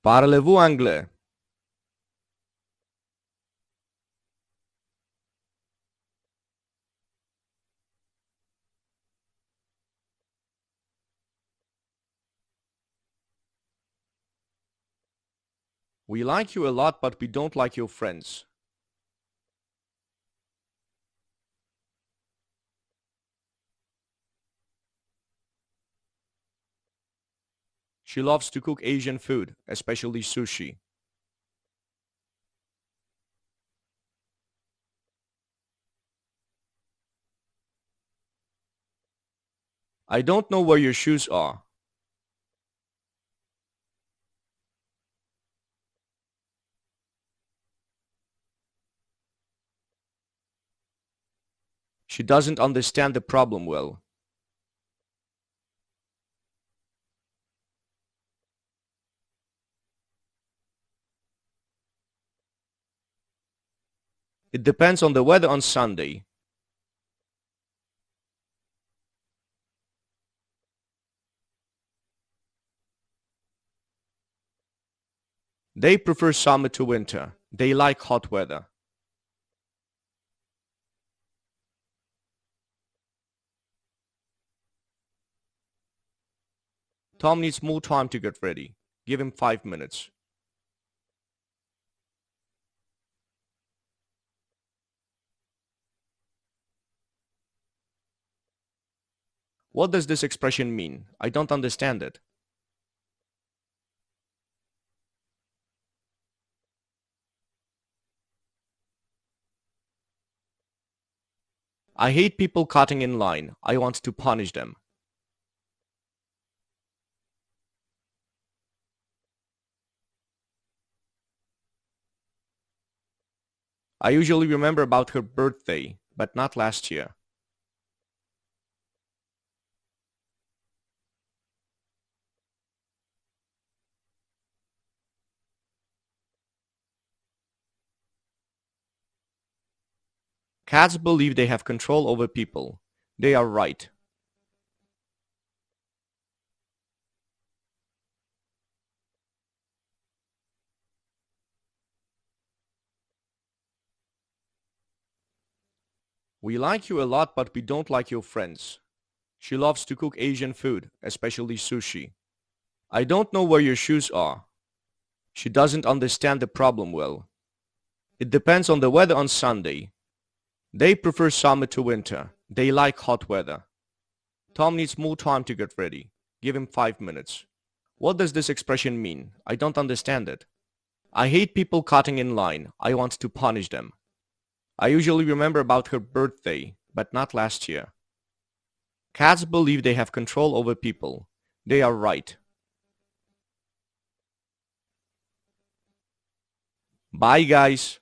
Parlez-vous anglais? We like you a lot, but we don't like your friends. She loves to cook Asian food, especially sushi. I don't know where your shoes are. She doesn't understand the problem well. It depends on the weather on Sunday. They prefer summer to winter. They like hot weather. Tom needs more time to get ready. Give him 5 minutes. What does this expression mean? I don't understand it. I hate people cutting in line. I want to punish them. I usually remember about her birthday, but not last year. Cats believe they have control over people. They are right. We like you a lot, but we don't like your friends. She loves to cook Asian food, especially sushi. I don't know where your shoes are. She doesn't understand the problem well. It depends on the weather on Sunday. They prefer summer to winter. They like hot weather. Tom needs more time to get ready. Give him 5 minutes. What does this expression mean? I don't understand it. I hate people cutting in line. I want to punish them. I usually remember about her birthday, but not last year. Cats believe they have control over people. They are right. Bye, guys.